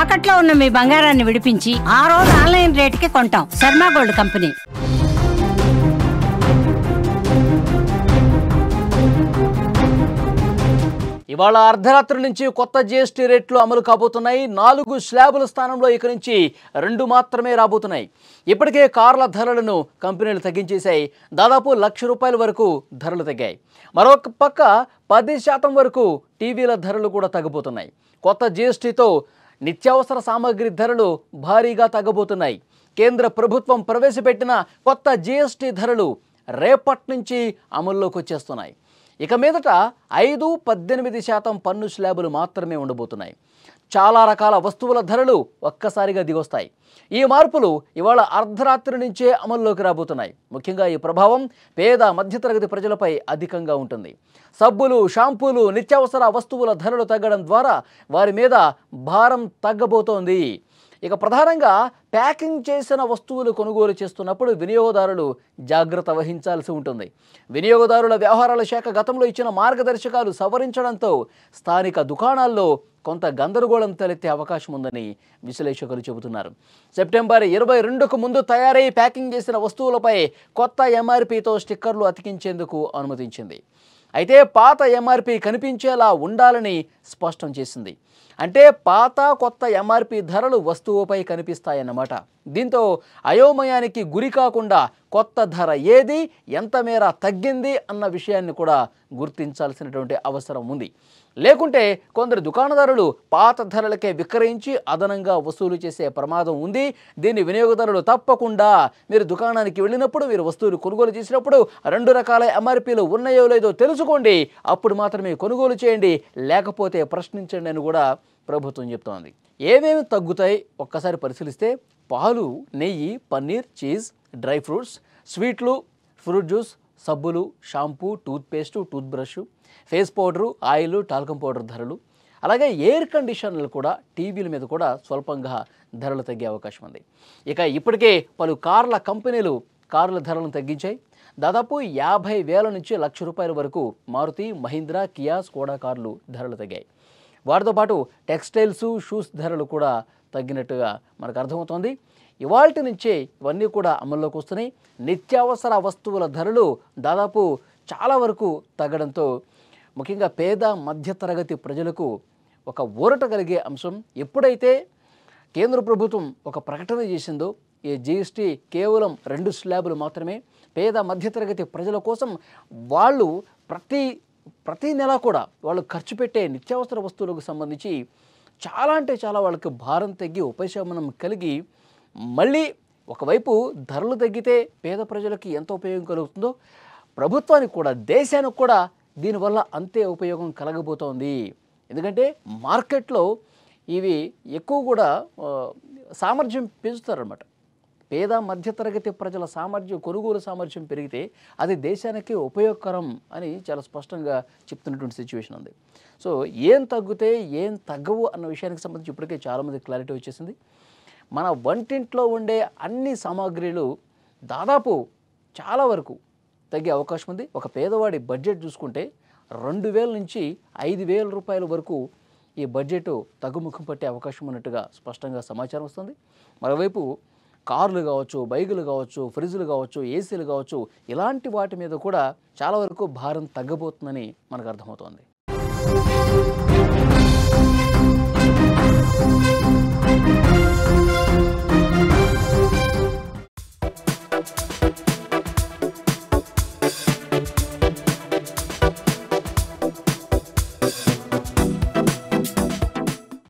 తాకట్లో ఉన్న మీ బంగారాన్ని విడిపించి ఆ రోజు ఆన్లైన్ రేటుకి కొంటాం. Sharma gold company. ఇవాళ అర్ధరాత్రి నుంచి కొత్త జీఎస్టీ రేట్లు అమలు కాబోతున్నాయి. 4 స్లాబుల స్థానంలో ఇక నుంచి 2 మాత్రమే రాబోతున్నాయి. ఇప్పటికే కార్ల ధరలను కంపెనీలు తగ్గించేశాయి. దాదాపు ₹1,00,000 వరకు ధరలు తగ్గాయి. మరొక పక్క 10% వరకు టీవీల ధరలు కూడా తగ్గబోతున్నాయి. కొత్త జీఎస్టీతో నిత్యావసర సామాగ్రి ధరలు భారీగా తగ్గబోతున్నాయి. కేంద్ర ప్రభుత్వం ప్రవేశపెట్టిన కొత్త జీఎస్టీ ధరలు రేపటి నుంచి అమల్లోకి వచ్చేస్తున్నాయి. ఇక మీదట 5-18% పన్ను స్లాబులు మాత్రమే ఉండబోతున్నాయి. చాలా రకాల వస్తువుల ధరలు ఒక్కసారిగా దిగొస్తాయి. ఈ మార్పులు ఇవాళ అర్ధరాత్రి నుంచే అమల్లోకి రాబోతున్నాయి. ముఖ్యంగా ఈ ప్రభావం పేద మధ్యతరగతి ప్రజలపై అధికంగా ఉంటుంది. సబ్బులు, షాంపూలు, నిత్యావసర వస్తువుల ధరలు తగ్గడం ద్వారా వారి మీద భారం తగ్గబోతోంది. ఇక ప్రధానంగా ప్యాకింగ్ చేసిన వస్తువులు కొనుగోలు చేస్తున్నప్పుడు వినియోగదారులు జాగ్రత్త వహించాల్సి ఉంటుంది. వినియోగదారుల వ్యవహారాల శాఖ గతంలో ఇచ్చిన మార్గదర్శకాలు సవరించడంతో స్థానిక దుకాణాల్లో కొంత గందరగోళం తలెత్తే అవకాశం ఉందని విశ్లేషకులు చెబుతున్నారు. సెప్టెంబర్ 22కు ముందు తయారై ప్యాకింగ్ చేసిన వస్తువులపై కొత్త ఎంఆర్పీతో స్టిక్కర్లు అతికించేందుకు అనుమతించింది. అయితే పాత ఎంఆర్పీ కనిపించేలా ఉండాలని స్పష్టం చేసింది. అంటే పాత కొత్త ఎంఆర్పీ ధరలు వస్తువుపై కనిపిస్తాయన్నమాట. దీంతో అయోమయానికి గురి కాకుండా కొత్త ధర ఏది, ఎంత మేర తగ్గింది అన్న విషయాన్ని కూడా గుర్తించాల్సినటువంటి అవసరం ఉంది. లేకుంటే కొందరు దుకాణదారులు పాత ధరలకే విక్రయించి అదనంగా వసూలు చేసే ప్రమాదం ఉంది. దీన్ని వినియోగదారులు తప్పకుండా మీరు దుకాణానికి వెళ్ళినప్పుడు, మీరు వస్తువులు కొనుగోలు చేసినప్పుడు 2 రకాల ఎంఆర్పీలు ఉన్నాయో లేదో తెలుసుకోండి. అప్పుడు మాత్రమే కొనుగోలు చేయండి, లేకపోతే ప్రశ్నించండి అని కూడా ప్రభుత్వం చెప్తోంది. ఏమేమి తగ్గుతాయి ఒక్కసారి పరిశీలిస్తే పాలు, నెయ్యి, పన్నీర్, చీజ్, డ్రై ఫ్రూట్స్, స్వీట్లు, ఫ్రూట్ జ్యూస్, సబ్బులు, shampoo, toothpaste, tooth brush, face powder, oil, talcum powder ధరలు, అలాగే ఎయిర్ కండిషనర్లు కూడా, టీవీల మీద కూడా స్వల్పంగా ధరలు తగ్గే అవకాశం ఉంది. ఇక ఇప్పటికే పలు కార్ల కంపెనీలు కార్ల ధరలను తగ్గించాయి. దాదాపు 50,000 నుంచి ₹1,00,000 వరకు మారుతి, మహీంద్రా, కియా, స్కోడా కార్లు ధరలు తగ్గాయి. వాటితో పాటు టెక్స్టైల్స్, షూస్ ధరలు కూడా తగ్గినట్టుగా మనకు అర్థమవుతోంది. ఇవాల్టి నుంచే ఇవన్నీ కూడా అమల్లోకి వస్తున్నాయి. నిత్యావసర వస్తువుల ధరలు దాదాపు చాలా వరకు తగ్గడంతో ముఖ్యంగా పేద మధ్యతరగతి ప్రజలకు ఒక ఊరట కలిగే అంశం. ఎప్పుడైతే కేంద్ర ప్రభుత్వం ఒక ప్రకటన చేసిందో ఈ జీఎస్టీ కేవలం 2 స్లాబులు మాత్రమే, పేద మధ్యతరగతి ప్రజల కోసం వాళ్ళు ప్రతి నెల కూడా వాళ్ళు ఖర్చు పెట్టే నిత్యావసర వస్తువులకు సంబంధించి చాలా అంటే చాలా వాళ్ళకి భారం తగ్గి ఉపశమనం కలిగి, మళ్ళీ ఒకవైపు ధరలు తగ్గితే పేద ప్రజలకి ఎంత ఉపయోగం కలుగుతుందో ప్రభుత్వానికి కూడా, దేశానికి కూడా దీనివల్ల అంతే ఉపయోగం కలగబోతోంది. ఎందుకంటే మార్కెట్లో ఇవి ఎక్కువ కూడా సామర్థ్యం పెంచుతారన్నమాట. పేద మధ్యతరగతి ప్రజల సామర్థ్యం, కొనుగోలు సామర్థ్యం పెరిగితే అది దేశానికి ఉపయోగకరం అని చాలా స్పష్టంగా చెప్తున్నటువంటి సిచ్యువేషన్ ఉంది. సో ఏం తగ్గితే ఏం తగ్గవు అన్న విషయానికి సంబంధించి ఇప్పటికే చాలామంది క్లారిటీ వచ్చేసింది. మన వంటింట్లో ఉండే అన్ని సామాగ్రిలు దాదాపు చాలా వరకు తగ్గే అవకాశం ఉంది. ఒక పేదవాడి బడ్జెట్ చూసుకుంటే 2,000 నుంచి ₹5,000 వరకు ఈ బడ్జెట్ తగ్గుముఖం పట్టే అవకాశం ఉన్నట్టుగా స్పష్టంగా సమాచారం వస్తుంది. మరోవైపు కార్లు కావచ్చు, బైకులు కావచ్చు, ఫ్రిడ్జ్లు కావచ్చు, ఏసీలు కావచ్చు, ఇలాంటి వాటి మీద కూడా చాలా వరకు భారం తగ్గబోతుందని మనకు అర్థమవుతోంది.